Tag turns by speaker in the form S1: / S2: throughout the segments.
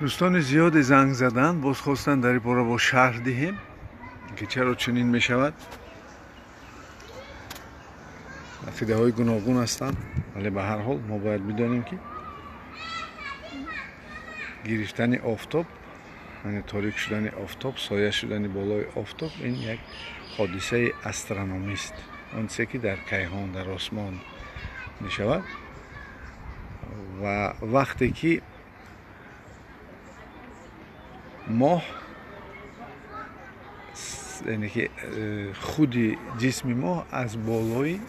S1: دوستان زیاد زنگ زدن باز خواستن در این باره با شرح دهیم که چرا چنین می شود. عقیده های گوناگون هستند، ولی به هر حال ما باید بدانیم که گرفتن آفتاب، یعنی تاریک شدن آفتاب، سایه شدن بالای آفتاب، این یک حادثه استرونومی است. آن چیزی که در کیهان، در آسمان می شود و وقتی که ماه، یعنی که خود جسم ماه از بالای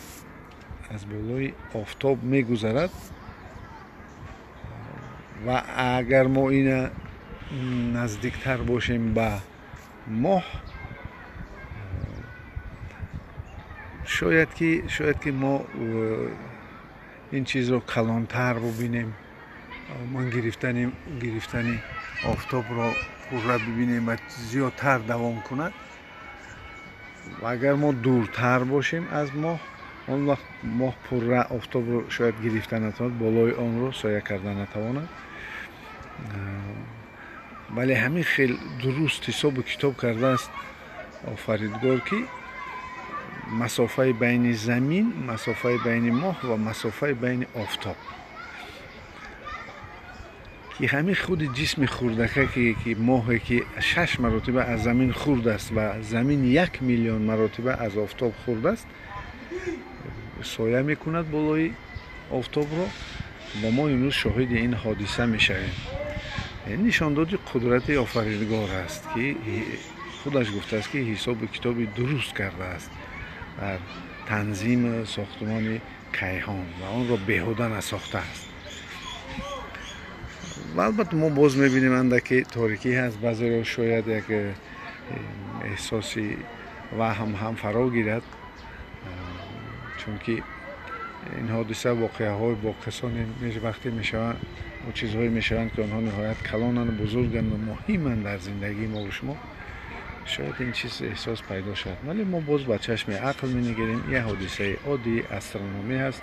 S1: آفتاب میگذرد و اگر ما این نزدیکتر باشیم به ماه، شاید که ما این چیز رو کلانتر ببینیم. من گرفتن آفتاب را پورا ببینیم و زیادتر دوام کند. و اگر ما دورتر باشیم از ماه، اون وقت ماه پورا آفتاب رو شاید گرفتن نتواند، بالای آن رو سایه کردن نتواند. ولی همین خیلی درست حساب کتاب کرده است آفریدگار که مسافه بین زمین، مسافه بین ماه و مسافه بین آفتاب، که همین خود جسم خردکه که ماه که 6 مرتبه از زمین خرد است و زمین 1 میلیون مرتبه از آفتاب خرد است، سایه میکند بالای آفتاب را و ما امروز شاهد این حادثه میشویم. این نشاندهی قدرت آفریدگار است که خودش گفته است که حساب کتاب درست کرده است در تنظیم ساختمان کیهان و آن را بیهوده نساخته است. و البته ما باز میبینیم اندکی تاریکی هست، بعضی را شاید یک احساسی وهم هم فرا گیرد، چون که این حادثه واقعه های با کسانی وقتی میشوند و چیزهایی میشوند که آنها نهایت کلانند، بزرگند و مهمند در زندگی ما و شما، شاید این چیز احساس پیدا شد. ولی ما باز با چشم عقل می‌نگریم یه حادثه عادی استرونومی هست.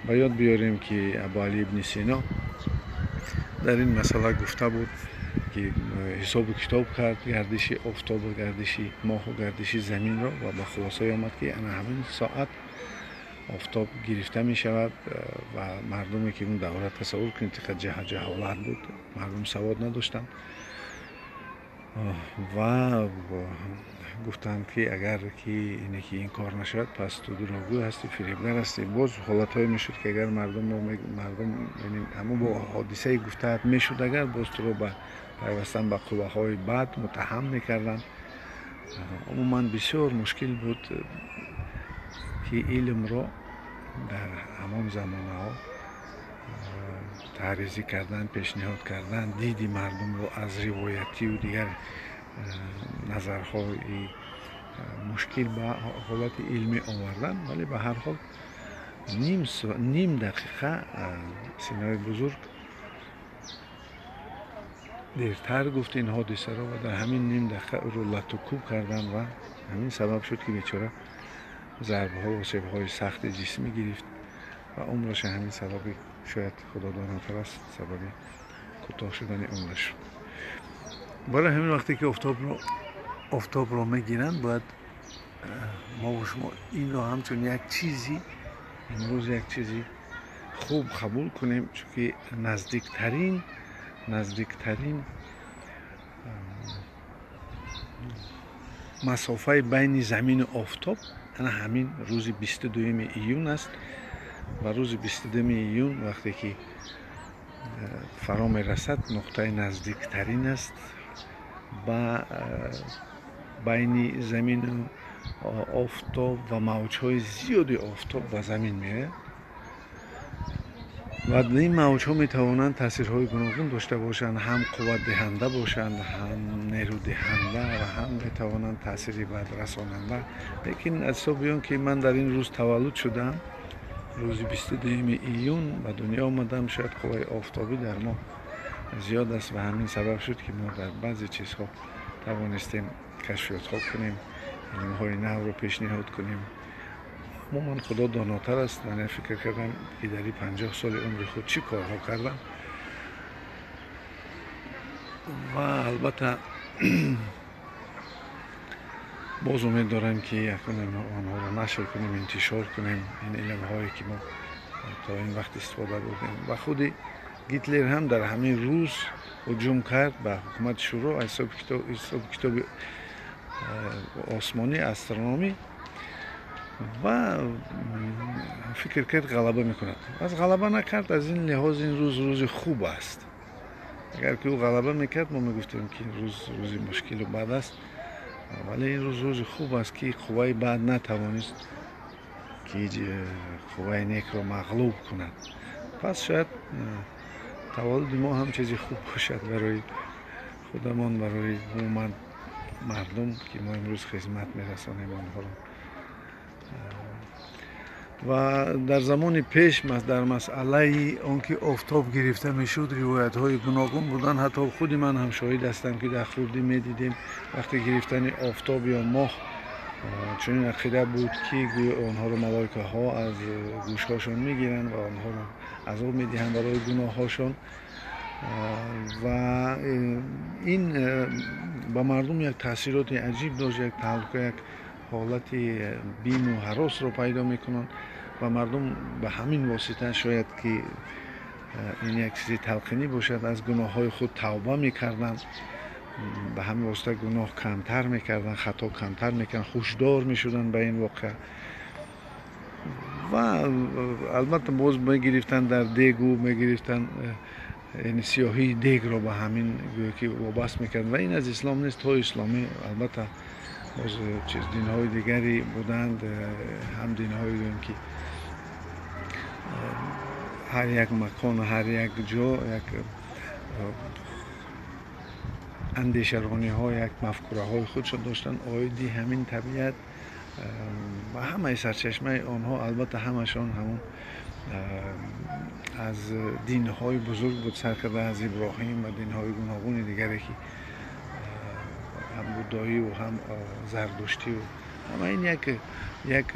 S1: با یاد بیاریم که ابوعلی ابن سینا در این مسئله گفته بود که حساب کتاب کرد گردش آفتاب و گردش ماه و گردش زمین را و به خلاصه آمد که انا همین ساعت آفتاب گرفته می شود و مردمی که اون دوره تصور کنید که جهالت بود، مردم سواد نداشتند و گفتند که اگر که این کار نشد پس تو دروغگو هستی، فریبگر هستی. باز حالت‌های میشد که اگر مردم یعنی همون با حادثه گفته میشد، اگر باز تو رو به پیوستن به قوه‌های بد متهم میکردند. عموما بسیار مشکل بود که علم را در همان زمانه ها تعریضی کردن، پیشنهاد کردن، دیدی مردم رو از روایتی و دیگر نظرهای مشکل به حالت علمی آوردن. ولی به هر حال نیم دقیقه سینای بزرگ دیرتر گفت این حادثه را و در همین نیم دقیقه رو لطوکوب کردن و همین سبب شد که بیچاره ضربه ها و سیبه های سخت جسمی گرفت و عمرش همین سببی شاید خدا داناتر است، سببی کوتاه شدن عمرش شد. برای همین وقتی که آفتاب رو میگیرن باید ما و شما این رو همچون یک چیزی امروز یک چیزی خوب قبول کنیم، چون که نزدیکترین مسافه بین زمین و آفتاب همین روز 22 ایون است و روز 22 ایون وقتی که فرا میرسد نقطه نزدیکترین است با بین زمین و آفتاب و موجهای زیادی آفتاب و زمین میره و این موجها میتوانند تاثیرهای گوناگون داشته باشند، هم قوت دهنده باشند، هم نیرو دهنده و هم میتوانند تاثیری بد رساننده. لیکن از حساب بیان که من در این روز تولد شدم، روز 22 ایون به دنیا آمدم، شاید قوه آفتابی در ما زیاد است و همین سبب شد که ما در بعضی چیزها توانستیم کشفیات ها کنیم، علمهای نو رو پیشنهاد کنیم. من خدا داناتر است و من فکر کردم که در 50 سال عمر خود چی کارها کردم و البته باز امید دارم که یکنم آنها را نشر کنیم، انتشار کنیم، این علم هایی که ما تا این وقت استفاده بردیم. و خود گیتلر هم در همین روز هجوم کرد به حکومت شروع از حساب کتاب آسمانی، استرونومی، و فکر کرد غلبه میکند. از غلبه نکرد. از این لحاظ این روز خوب است. اگر که او غلبه میکرد ما میگفتیم که روز مشکل و بد است، ولی این روز خوب است که قوای بد نتوانست که قوای نیک را مغلوب کند. پس شاید تولد ما هم چیزی خوب باشد برای خودمان، برای عموم مردم که ما امروز خدمت میرسانیم آنها را. و در زمان پیش در مسئله آنکه آفتاب گرفته میشد روایت های گوناگون بودن. حتی خود من هم شاهد هستم که در خوردی میدیدیم وقتی گرفتن آفتاب یا ماه چنین عقیده بود که آنها را ملائکه ها از گوش هاشون میگیرن و آنها را عذاب میدهند برای گناه هاشون. و این به مردم یک تاثیرات عجیب داشت، یک تعلق، یک حالت بیم و هراس رو پیدا میکنن و مردم به همین واسطه شاید که این یک چیزی تلقینی باشد از گناه های خود توبه میکردن، به همین واسطه گناه کمتر میکردن، خطا کمتر میکردن، خوشدار میشدن به این واقع. و البته باز میگرفتن در دیگو میگرفتن این سیاهی دیگ رو به همین که وابست میکردن. و این از اسلام نیست، تا اسلامی البته باز چیز دین‌های دیگری بودند، هم دین‌های دیگری که هر یک مکان، هر یک جا یک اندیشرانی ها، یک مفکوره های خودشون داشتن آیدی همین طبیعت و همه سرچشمه آنها البته همشان همون از دین های بزرگ بود سر کرده، از ابراهیم و دین های گوناگون دیگری که هم بودایی و هم زردشتی و همه این یک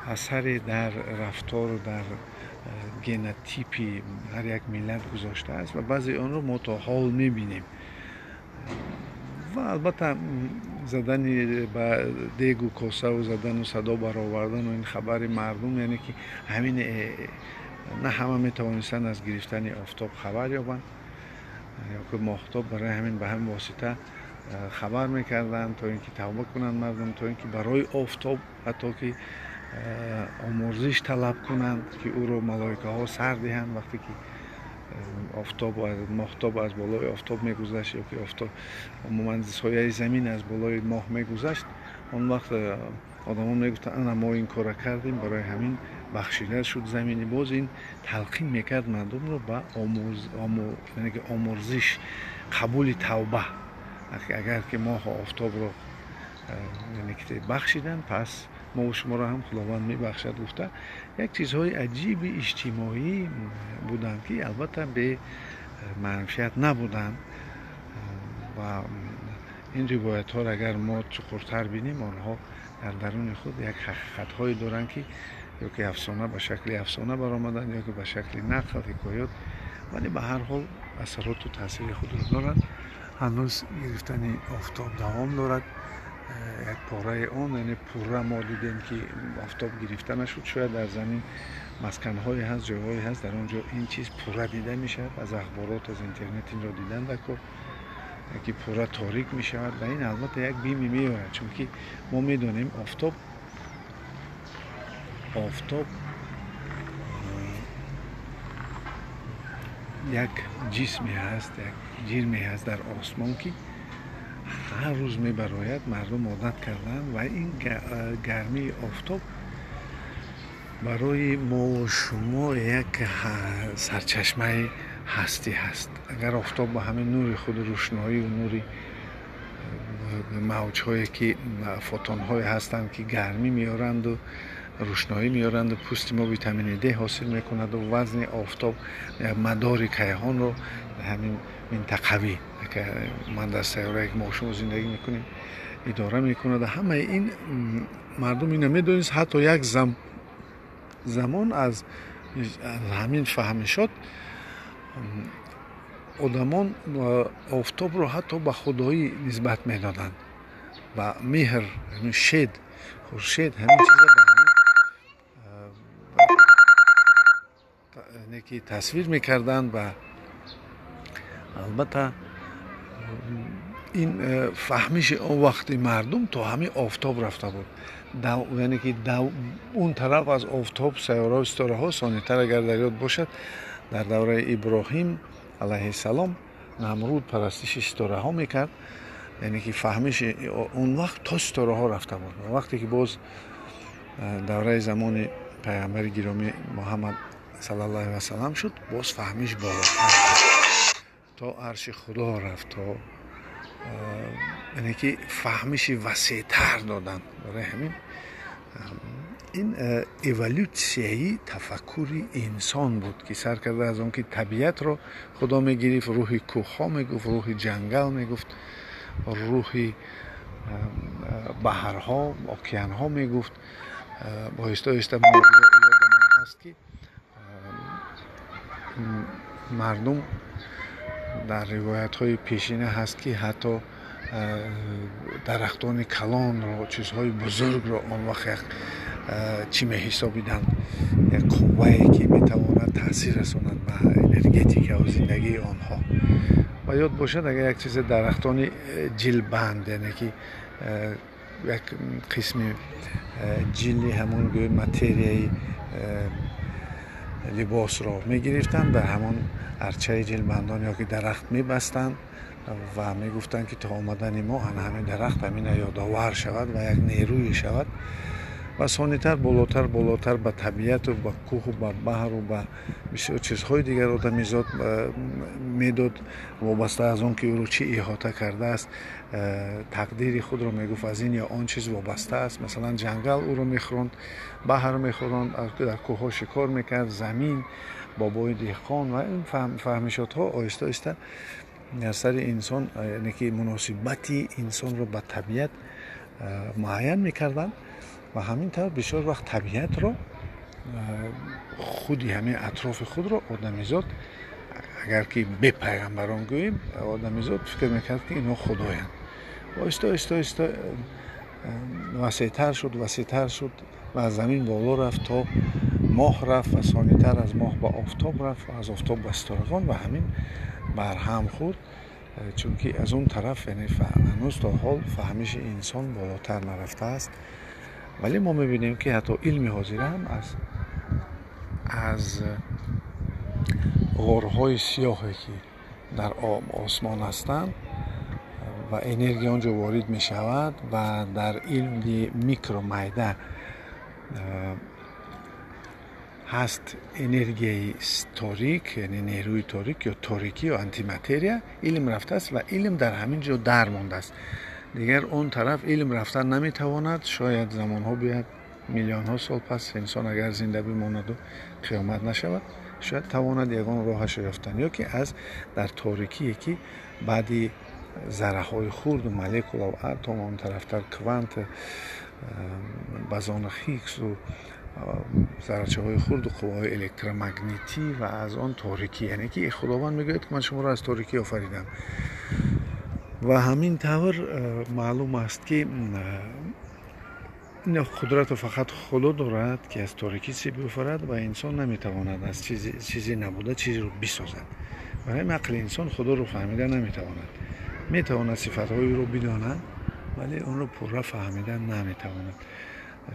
S1: اثر در رفتار و در ژنتیپی هر یک ملت گذاشته است و بعضی آن رو ما تا حال میبینیم. و البته زدن به دیگ و کاسه و زدن و صدا برآوردن و این خبر مردم، یعنی که همین نه همه میتوانستن از گرفتن آفتاب خبر یابند یا که ماهتاب، برای همین به همین واسطه خبر میکردن تا اینکه توبه کنند مردم، تا اینکه برای آفتاب حتی که آمرزش طلب کنند که او رو ملائکه ها سر دهند وقتی که آفتاب و ماهتاب از بالای آفتاب میگذشت یا که آفتاب عموما سایه زمین از بالای ماه میگذشت. اون وقت آدمان میگفتن انا ما این کار کردیم برای همین بخشیده شد زمینی. باز این تلقین میکرد مردم رو به یعنی که آمرزش، قبول توبه. اگر که ماه و آفتاب رو یعنی که بخشیدن پس ما و شما را هم خداوند میبخشد. گفته یک چیزهای عجیب اجتماعی بودن که البته به منفیت نبودن و این روایت ها را اگر ما چقدرتر بینیم آنها در درون خود یک حقیقت هایی دارن که یا که افسانه به شکل افسانه برآمدن یا که به شکل نقل حکایات، ولی به هر حال اثرات و تاثیر خود را دارند. هنوز گرفتن آفتاب دوام دارد. یک پاره آن یعنی پوره ما دیدیم که آفتاب گرفته نشد. شاید در زمین مسکن‌های هست، جاهایی هست در اونجا این چیز پوره دیده میشه. از اخبارات از اینترنت این را دیدن دکو که پوره تاریک میشود و این البته یک بیمی میآورد، چون که ما میدونیم آفتاب یک جسمی هست، یک جرمی هست در آسمان که هر روز میبراید، مردم عادت کردن و این گرمی آفتاب برای ما و شما یک سرچشمه هستی هست. اگر آفتاب با همین نور خود روشنایی و نوری موج‌هایی که فوتون‌های هستند که گرمی میارند و روشنایی میارند و پوست ما ویتامین دی حاصل میکند و وزن آفتاب مدار کیهان رو همین منطقوی که من در سیاره که ما شما زندگی میکنیم اداره میکند. همه این مردم اینو میدونید. حتی یک زمان از همین فهم شد одамон офтобро ҳатто ба худоӣ нисбат медоданд ба меҳр, шед, хуршед, ҳамин чиза ба ки тасвир мекарданд. ва албатта ин фаҳмиши он вақти мардум то ҳамин офтоб рафта буд. яъне ки он тараф аз офтоб сайёраҳо ситораҳо сонитар агар дар ёд бошад, дар давраи иброҳим алайҳиссалом намруд парастиши ситораҳо мекард. яъне ки фаҳмиши он вақт то ситораҳо рафта буд. вақте ки боз давраи замони пайғамбари гиромӣ Муҳаммад саллаллоҳу алайҳи васалам шуд, боз фаҳмиш болотар то арши худо рафт, то яъне ки фаҳмиши васеътар доданд. барои ҳамин ин эволюсияи тафаккури инсон буд ки сар карда аз он ки табиатро худо мегирифт, рӯҳи кӯҳҳо мегуфт, рӯҳи ҷангал мегуфт, рӯҳи баҳрҳо, океанҳо мегуфт. оҳиста оҳиста ёдамон ҳаст ки мардум дар ривоятҳои пешина ҳаст ки ҳатто дарахтони калонро, чизҳои бузургро он вақт як чӣ меҳисобиданд, як қуввае ки метавонад таъсир расонад ба энергетикаву зиндагии онҳо. ва ёд бошад, агар як чизе дарахтони ҷилбанд, яъне ки як қисми ҷилди ҳамон гӯё материяи либосро мегирифтанд, дар ҳамон арчаи ҷилбандон ё ки дарахт мебастанд ва мегуфтанд ки то омадани мо ана ҳамин дарахт ҳамина ёдовар шавад ва як нерӯе шавад ва сонитар болотар ба табиату ба кӯҳу ба баҳру ба бисёр чизҳои дигар одамизод медод, вобаста аз он ки ӯро чӣ иҳота кардааст, тақдири худро мегуфт аз ин ё он чиз вобаста аст. масалан ҷангал ӯро мехӯронд, баҳр мехӯронд, дар кӯҳҳо шикор мекард, замин, бобои деҳқон ва ин фаҳмишотҳо оҳиста оҳиста дар сари инсон, яъне ки муносибати инсонро ба табиат муайян мекарданд. ва ҳамин тавр бисёр вақт табиатро, худи ҳамин атрофи худро одамизод, агар ки бе пайғамбарон гӯем, одамизод фикр мекард ки инҳо худоянд. оҳиста оҳиста васеътар шуд ва аз замин боло рафт то моҳ рафт ва сонитар аз моҳ ба офтоб рафт ва аз офтоб ба ситорагон ва ҳамин барҳам хӯрд, чунки аз он тараф, яъне ҳанӯз то ҳол фаҳмиши инсон болотар нарафтааст. вале мо мебинем ки ҳатто илми ҳозира ҳам аз ғорҳои сиёҳе ки дар осмон ҳастанд ва энергия он ҷо ворид мешавад ва дар илми микромайда ҳаст энергияи торик, яъне нерӯи торик ё торикӣ ё антиматерия, илм рафтааст ва илм дар ҳамин ҷо дар мондааст. дигар он тараф илм рафтан наметавонад. шояд замонҳо биёяд, миллионҳо сол пас инсон агар зинда бимонаду қиёмат нашавад, шояд тавонад ягон роҳашро ёфтан, ё ки аз дар торикие ки баъди зарраҳои хурду молекулаву атом, он тарафтар квант, базони хиггсу заррачаҳои хурду қувваҳои электромагнитӣ ва аз он торикӣ, яъне ки худованд мегӯяд ки ман шуморо аз торикӣ офаридам. ва ҳамин тавр маълум аст ки ин қудратро фақат худо дорад ки аз торикӣ чизе биофарад ва инсон наметавонад аз чизе набуда чизеро бисозад. барои ҳамин ақли инсон худоро фаҳмида наметавонад. метавонад сифатҳои ӯро бидонад, вале онро пурра фаҳмида наметавонад,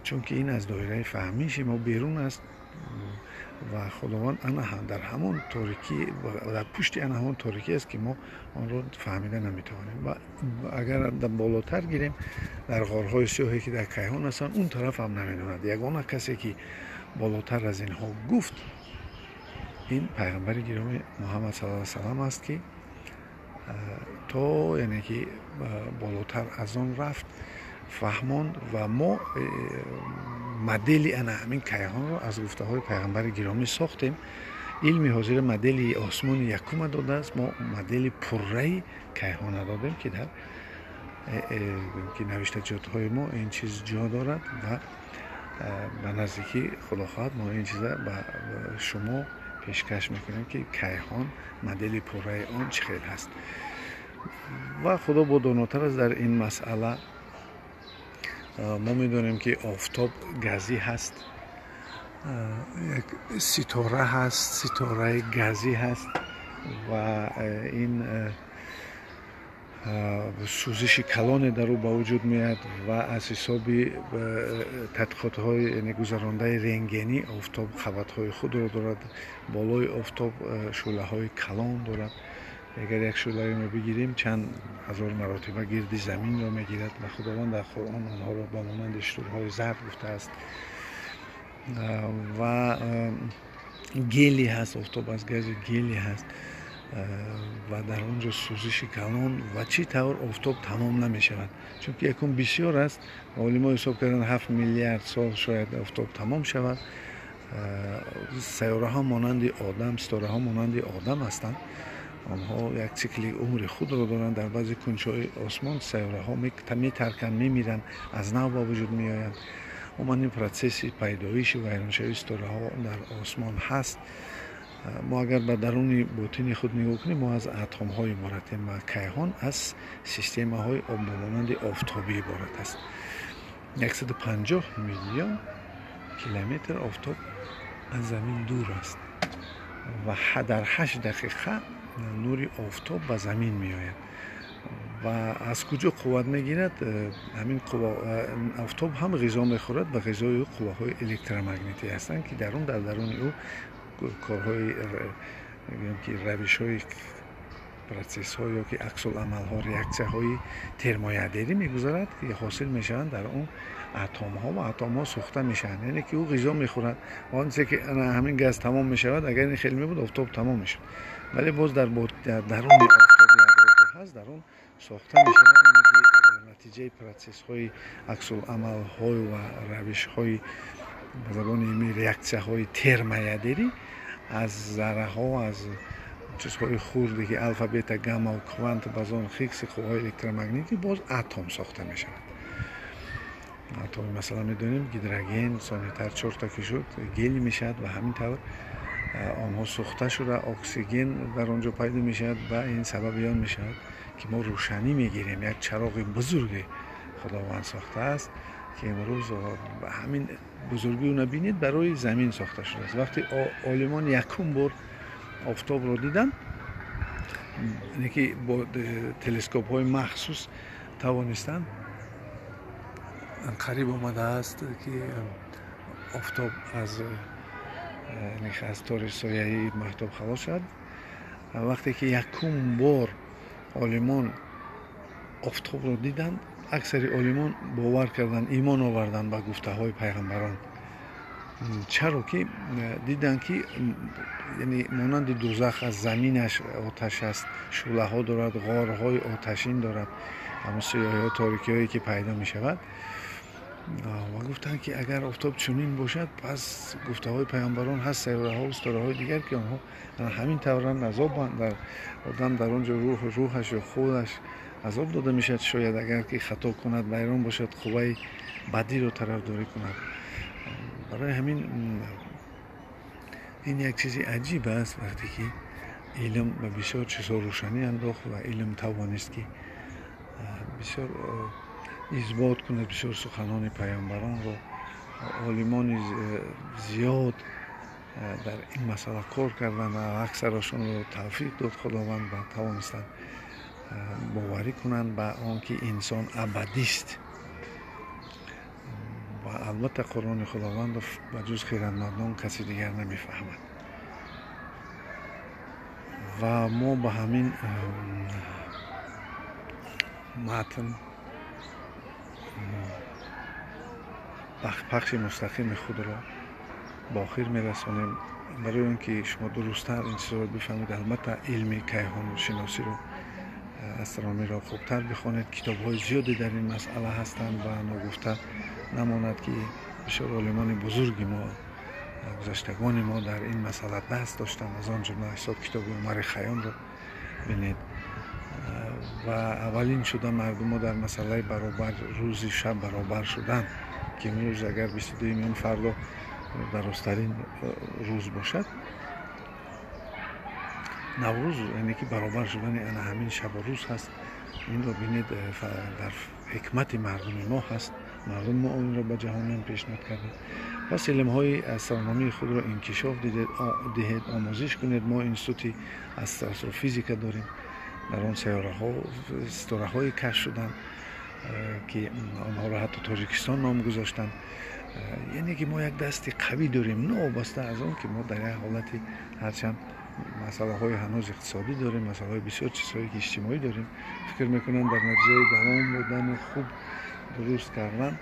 S1: чунки ин аз доираи фаҳмиши мо берун аст ва худованд дар ҳамон торикӣ, дар пушти ҳамон торикӣ аст ки мо онро фаҳмида наметавонем. ва агар болотар гирем, дар ғорҳои сиёҳе ки дар кайҳон ҳастанд, он тараф ҳам намедонад. ягона касе ки болотар аз инҳо гуфт, ин пайғамбари гиромӣ Муҳаммад саллаллоҳу алайҳи васалам аст ки то яъне ки болотар аз он рафт, фаҳмонд ва мо модели ана ҳамин кайҳонро аз гуфтаҳои пайғамбари гиромӣ сохтем. илми ҳозира модели осмони якума додааст, мо модели пурраи кайҳона додем ки дар ки навиштаҷотҳои мо ин чиз ҷо дорад ва ба наздикӣ худо хоҳад мо ин чиза ба шумо پیشکش میکنیم که کیهان مدل پوره آن چه خیلی هست و خدا با داناتر است در این مسئله. ما میدونیم که آفتاب گازی هست، یک ستاره هست، ستاره گازی هست و این سوزش کلان در او به وجود میاد و از حساب تدقیقات های یعنی گذرانده رنگینی آفتاب خواص خود را دارد. بالای آفتاب شعله های کلان دارد. اگر یک شعله را بگیریم چند هزار مراتب گرد زمین را میگیرد و خداوند در قرآن آنها را به مانند شترهای زرد گفته است. و گلی هست، آفتاب از گاز گلی هست و در اونجا سوزش کلان و چی طور آفتاب تمام نمی شود، چون که یکم بسیار است. علما حساب کردن 7 میلیارد سال شاید آفتاب تمام شود. سیاره ها مانند آدم، ستاره ها مانند آدم هستند. آنها یک سیکل عمر خود را دارند. در بعضی کنچهای آسمان سیاره ها میترکند، میمیرند، از نو به وجود میآیند. این پروسس پیدایش و ویرانشوی ستاره ها در آسمان هست. ما اگر به درون باطن خود نگاه کنیم، ما از اتم های عبارتیم و کیهان از سیستم های مانند آفتابی عبارت است. 150 میلیون کیلومتر آفتاب از زمین دور است و در 8 دقیقه نور آفتاب به زمین می آید. و از کجا قوت میگیرد؟ همین آفتاب هم غذا میخورد و غذای او قوه‌های الکترومغناطیسی هستند که در درون او کارهای روش‌های پروسس ها یا که عکس العمل ها، ریاکسیون های ترمویدری میگذارد که حاصل میشوند در اون اتم ها و اتم ها سوخته میشن. یعنی که او غذا میخورد و آنچه که همین گاز تمام میشود، اگر این خیلی میبود آفتاب تمام میشد، ولی باز در درون آفتاب هست، در اون ساخته میشود. یعنی که در نتیجه پروسس های عکس العمل های و روش های به زبان علمی ریاکسیون های ترمویدری از ذره ها، از چیزهای خردی که الفا، بتا، گاما و کوانت، بازون، هیگز، قوهای الکترومغناطیسی باز اتم ساخته میشن. اتم مثلا میدونیم هیدروژن ثانیه‌تر 4 تا که شد گل میشد و همین طور آنها ساخته شده، اکسیژن در آنجا پیدا میشد و این سبب آن میشد که ما روشنی میگیریم. یک چراغ بزرگ خداوند ساخته است که امروز همین بزرگی رو نبینید برای زمین ساخته شده است. وقتی عالمان یکم بار آفتاب رو دیدن، اینه که با تلسکوپ های مخصوص توانستن قریب آمده است که آفتاب از تار سایه‌ای مهتاب خلاص شد. وقتی که یکم بار عالمان آفتاب رو دیدن، اکثر عالمان باور کردن، ایمان آوردن به گفته های پیغمبران. چرا که دیدن که یعنی مانند دوزخ از زمینش آتش است، شعله ها دارد، غارهای آتشین دارد، همون سیاهی ها، تاریکی هایی که پیدا می شود و گفتن که اگر آفتاب چنین باشد، پس گفته های پیغمبران هست سیاره ها و ستاره های دیگر که آنها همین طورن عذاب در آدم در اونجا روحش و خودش عذاب داده میشد. شاید اگر که خطا کند، بیرون باشد، قوه بدی رو طرفداری کند. برای همین این یک چیزی عجیب است وقتی که علم به بسیار چیزها روشنی انداخت و علم توانست که بسیار اثبات کند بسیار سخنان پیامبران رو. عالمان زیاد در این مسئله کار کردن و اکثرشون رو توفیق داد خداوند و توانستند باوری کنند به آنکه انسان ابدی است. و البته قرآن خداوند به جز خیرتمندان کسی دیگر نمیفهمد. و ما به همین متن پخش مستقیم خود را با آخر میرسانیم برای اینکه شما درست‌تر این چیزا رو بفهمید. البته علم کیهان شناسی رو، استرونومی را خوبتر بخوانید. کتاب‌های زیادی در این مسئله هستند و نگفته نماند که بسیار عالمان بزرگی ما، گذشتگان ما در این مسئله دست داشتند. از آن جمله کتاب عمر خیام رو ببینید و اولین شده مردم ما در مسئله برابر روز شب برابر شدن که امروز اگر 22 فردا درست‌ترین روز باشد наврӯз яъне ки баробар шудани ана ҳамин шабу рӯз ҳаст. Инро бинед дар ҳикмати мардуми мо ҳаст. Мардум мо инро ба ҷаҳониён пешниҳод карданд. Пас илмҳои астрономии худро инкишоф диҳед, омӯзиш кунед. Мо институти астрофизика дорем. Дар он ситораҳое кашф шуданд ки онҳоро ҳатто Тоҷикистон ном гузоштанд. яъне ки мо як дасти қавӣ дорем, новобаста аз он ки мо дар як ҳолати ҳарчанд масъалаҳои ҳанӯз иқтисодӣ дорем, масъалаҳои бисёр чизҳое ки иҷтимоӣ дорем. фикр мекунам дар натиҷаи давом будани хуб дуруст кардан,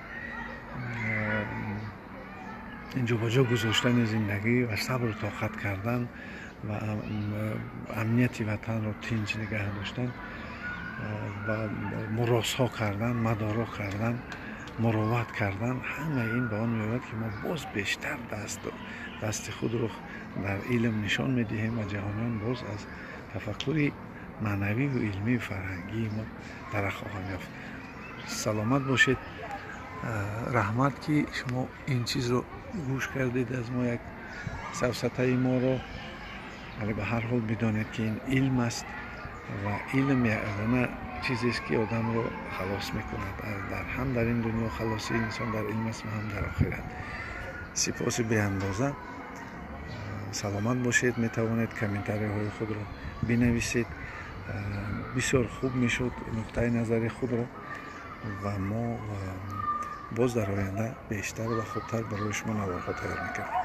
S1: инҷобаҷо гузоштани зиндагӣ ва сабру тоқат кардан ва амнияти ватанро тинч нигаҳ доштан ва муросҳо кардан, мадоро кардан, муроват кардан, ҳамаи ин ба он меояд ки мо боз бештар дасти худро дар илм нишон медиҳем ва ҷаҳониён боз аз тафаккури маънавиву илмию фарҳангии мо дарах хоҳанд ёфт. саломат бошед. раҳмат ки шумо ин чизро гӯш кардед аз мо, як сафсатаи моро. вале ба ҳар ҳол бидонед ки ин илм аст ва илм ягона чизест ки одамро халос мекунад. ҳам дар ин дунё халоси инсон дар илм аст ва ҳам дар охират. сипоси беандоза. саломат бошед. метавонед комментарияҳои худро бинависед. бисёр хуб мешуд нуқтаи назари худро ва мо боз дар оянда бештар ва хубтар барои шумо наворҳо тайёр мекардем.